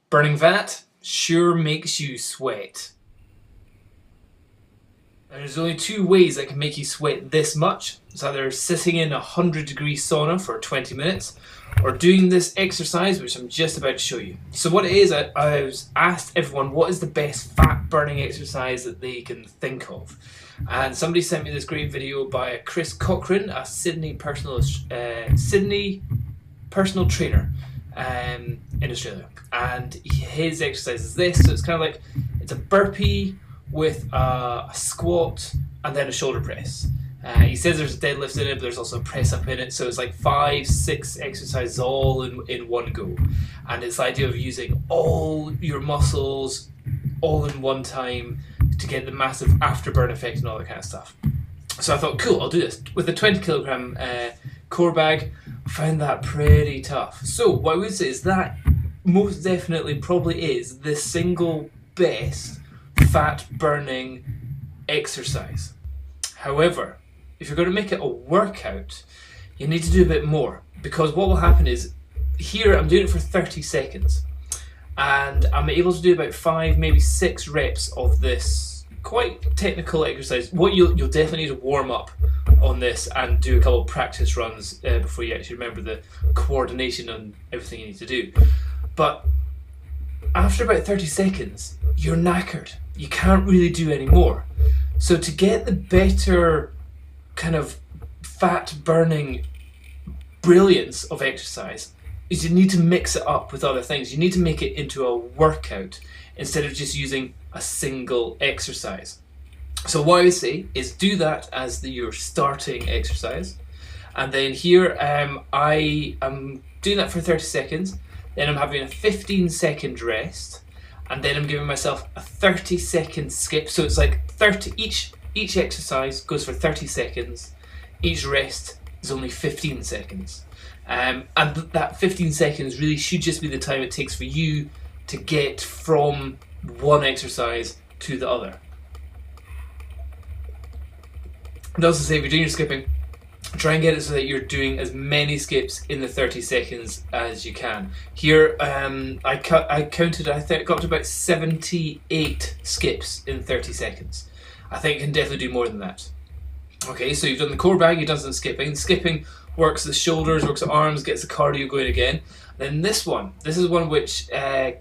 Burning fat sure makes you sweat. And there's only two ways that can make you sweat this much. It's either sitting in a 100-degree sauna for 20 minutes or doing this exercise, which I'm just about to show you. So what it is, I was asked everyone what is the best fat burning exercise that they can think of. And somebody sent me this great video by Chris Cochran, a Sydney personal trainer in Australia. And his exercise is this. So it's kind of like, it's a burpee with a squat and then a shoulder press. He says there's a deadlift in it, but there's also a press up in it. So it's like 5-6 exercises all in one go. And it's the idea of using all your muscles all in one time to get the massive afterburn effect and all that kind of stuff. So I thought, cool, I'll do this. With a 20 kilogram core bag, I found that pretty tough. So what I would say is that most definitely probably is the single best fat burning exercise. However, if you're going to make it a workout, you need to do a bit more, because what will happen is, here I'm doing it for 30 seconds and I'm able to do about 5, maybe 6 reps of this quite technical exercise. What you'll definitely need to warm up on this and do a couple of practice runs before you actually remember the coordination and everything you need to do. But after about 30 seconds, you're knackered. You can't really do any more. So to get the better kind of fat burning brilliance of exercise is you need to mix it up with other things. You need to make it into a workout instead of just using a single exercise. So what I would say is do that as your starting exercise. And then here I am doing that for 30 seconds. Then I'm having a 15-second rest. And then I'm giving myself a 30-second skip. So it's like 30 each exercise goes for 30 seconds. Each rest is only 15 seconds. And that 15 seconds really should just be the time it takes for you to get from one exercise to the other. And also say, if you're doing your skipping, try and get it so that you're doing as many skips in the 30 seconds as you can. Here, I counted, I think, got to about 78 skips in 30 seconds. I think you can definitely do more than that. Okay, so you've done the core bag, you've done some skipping. Skipping works the shoulders, works the arms, gets the cardio going again. Then this is one which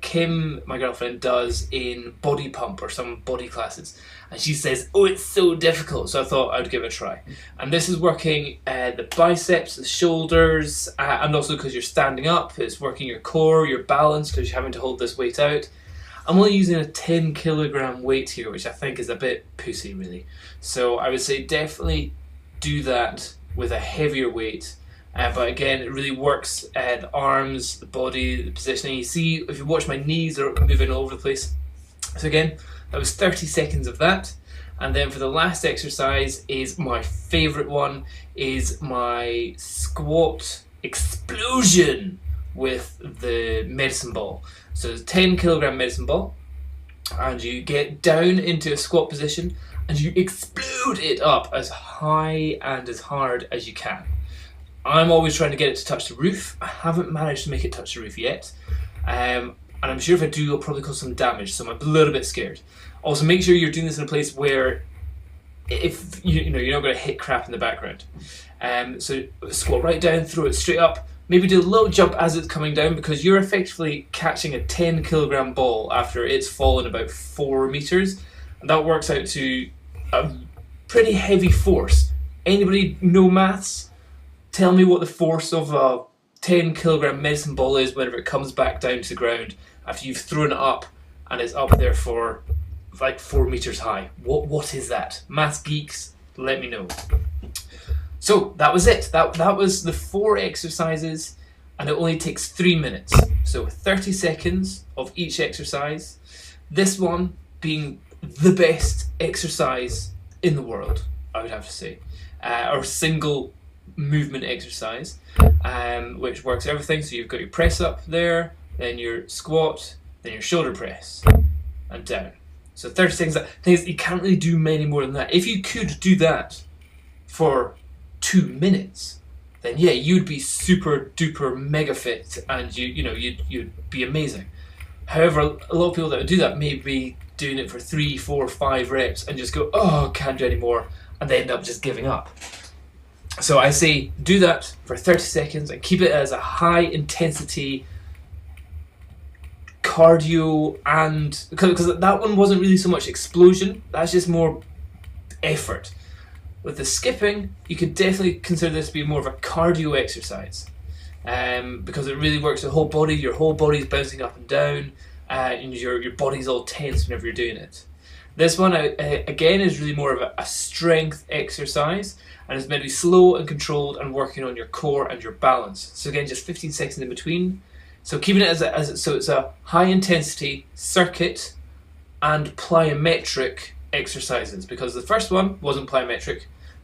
Kim, my girlfriend, does in body pump or some body classes. And she says, oh, it's so difficult. So I thought I'd give it a try. And this is working the biceps, the shoulders, and also because you're standing up, it's working your core, your balance, because you're having to hold this weight out. I'm only using a 10 kilogram weight here, which I think is a bit pussy, really. So I would say definitely do that with a heavier weight. But again, it really works the arms, the body, the positioning. You see, if you watch, my knees are moving all over the place. So again, that was 30 seconds of that. And then for the last exercise is my favorite one, is my squat explosion with the medicine ball. So it's a 10 kilogram medicine ball, and you get down into a squat position and you explode it up as high and as hard as you can. I'm always trying to get it to touch the roof. I haven't managed to make it touch the roof yet. And I'm sure if I do, it'll probably cause some damage, so I'm a little bit scared. Also, make sure you're doing this in a place where if you're not going to hit crap in the background. So squat right down, throw it straight up. Maybe do a little jump as it's coming down, because you're effectively catching a 10 kilogram ball after it's fallen about 4 meters. And that works out to a pretty heavy force. Anybody know maths? Tell me what the force of a 10 kilogram medicine ball is whenever it comes back down to the ground after you've thrown it up and it's up there for like 4 meters high. What is that? Maths geeks, let me know. So that was it. That was the 4 exercises, and it only takes 3 minutes. So 30 seconds of each exercise. This one being the best exercise in the world, I would have to say. Or single movement exercise, which works everything. So you've got your press up there, then your squat, then your shoulder press, and down. So 30 seconds. Things you can't really do many more than that. If you could do that for 2 minutes, then yeah, you'd be super duper mega fit, and you'd be amazing. However, a lot of people that do that may be doing it for 3, 4, 5 reps and just go, oh, can't do any more, and they end up just giving up. So I say do that for 30 seconds and keep it as a high intensity cardio, and because that one wasn't really so much explosion, that's just more effort. With the skipping, you could definitely consider this to be more of a cardio exercise, because it really works the whole body. Your whole body's bouncing up and down, and your body's all tense whenever you're doing it. This one, again, is really more of a strength exercise, and it's meant to be slow and controlled and working on your core and your balance. So again, just 15 seconds in between. So keeping it so it's a high intensity circuit and plyometric exercises, because the first one wasn't plyometric,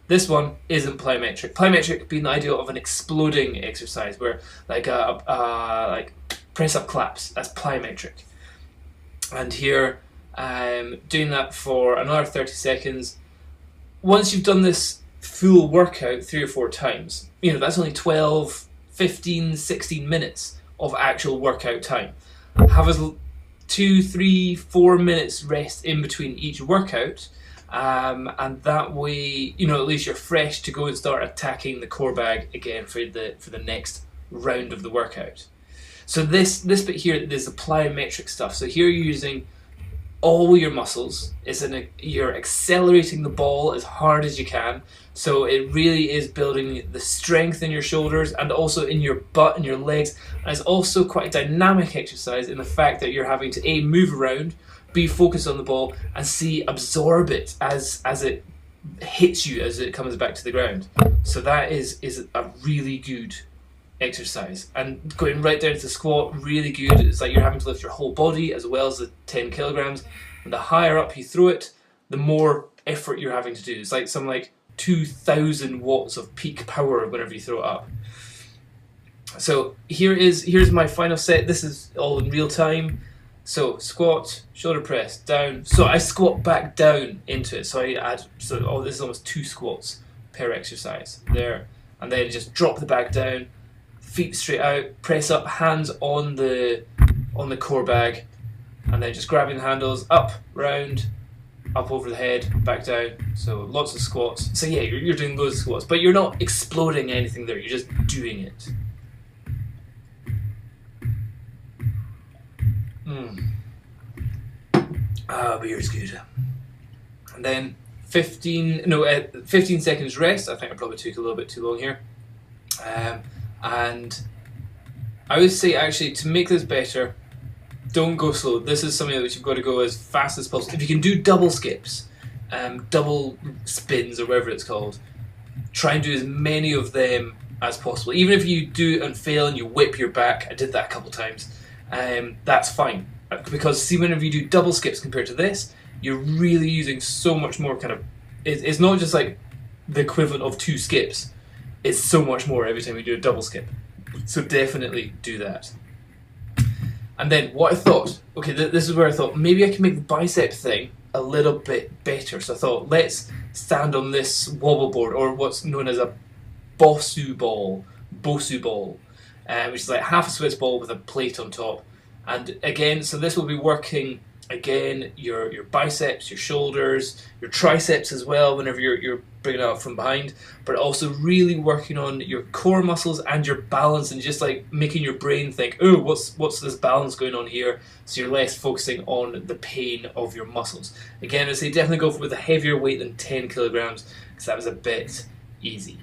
this one isn't plyometric. Plyometric being the idea of an exploding exercise, where like press up claps, that's plyometric. And here, doing that for another 30 seconds. Once you've done this full workout 3 or 4 times, that's only 12, 15, 16 minutes of actual workout time. Have a 2, 3, 4 minutes rest in between each workout, and that way, at least you're fresh to go and start attacking the core bag again for the next round of the workout. So this bit here, there's the plyometric stuff. So here you're using all your muscles. You're accelerating the ball as hard as you can. So it really is building the strength in your shoulders and also in your butt and your legs. And it's also quite a dynamic exercise in the fact that you're having to move around, be focused on the ball, and absorb it as it hits you, as it comes back to the ground. So that is a really good exercise. And going right down to the squat, really good. It's like you're having to lift your whole body as well as the 10 kilograms. And the higher up you throw it, the more effort you're having to do. It's like 2,000 watts of peak power whenever you throw it up. So here's my final set. This is all in real time. So squat, shoulder press, down. So I squat back down into it. So I add, this is almost 2 squats per exercise there. And then just drop the bag down, feet straight out, press up, hands on the core bag, and then just grabbing the handles, up, round, up over the head, back down. So lots of squats. So yeah, you're doing loads of squats, but you're not exploding anything there, you're just doing it. Beer's good. And then 15 seconds rest. I think I probably took a little bit too long here. And I would say, actually, to make this better, don't go slow. This is something that you've got to go as fast as possible. If you can do double skips, double spins, or whatever it's called, try and do as many of them as possible. Even if you do it and fail and you whip your back, I did that a couple of times, that's fine. Because see, whenever you do double skips compared to this, you're really using so much more it's not just like the equivalent of 2 skips. It's so much more every time you do a double skip. So definitely do that. And then what I thought, this is where I thought maybe I can make the bicep thing a little bit better. So I thought, let's stand on this wobble board, or what's known as a Bosu ball, which is like half a Swiss ball with a plate on top. And again, so this will be working again your biceps, your shoulders, your triceps as well whenever you're bringing it up from behind, but also really working on your core muscles and your balance, and just like making your brain think, oh, what's this balance going on here, so you're less focusing on the pain of your muscles. Again, I say definitely go with a heavier weight than 10 kilograms, because that was a bit easy.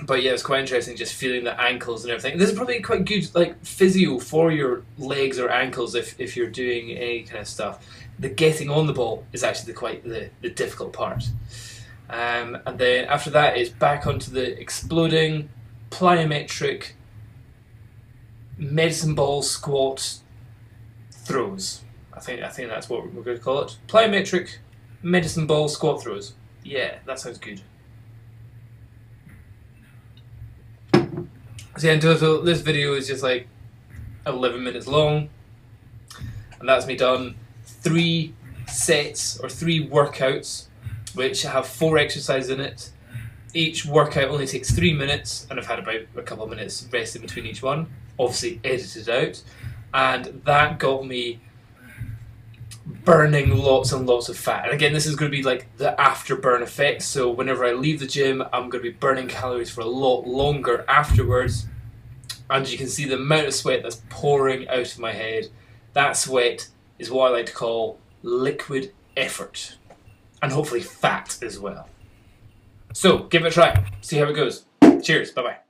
But yeah, it's quite interesting just feeling the ankles and everything. This is probably quite good physio for your legs or ankles if you're doing any kind of stuff. The getting on the ball is actually quite the difficult part. And then after that is back onto the exploding, plyometric, medicine ball squat throws. I think that's what we're going to call it. Plyometric, medicine ball squat throws. Yeah, that sounds good. So yeah, in total, this video is just 11 minutes long, and that's me done 3 sets or 3 workouts, which have 4 exercises in it. Each workout only takes 3 minutes, and I've had about a couple of minutes rest in between each one, obviously edited out. and that got me burning lots and lots of fat. And again, this is going to be like the afterburn effect, so whenever I leave the gym, I'm going to be burning calories for a lot longer afterwards. And you can see the amount of sweat that's pouring out of my head. That sweat is what I like to call liquid effort, and hopefully fat as well. So give it a try, see how it goes. Cheers, bye bye.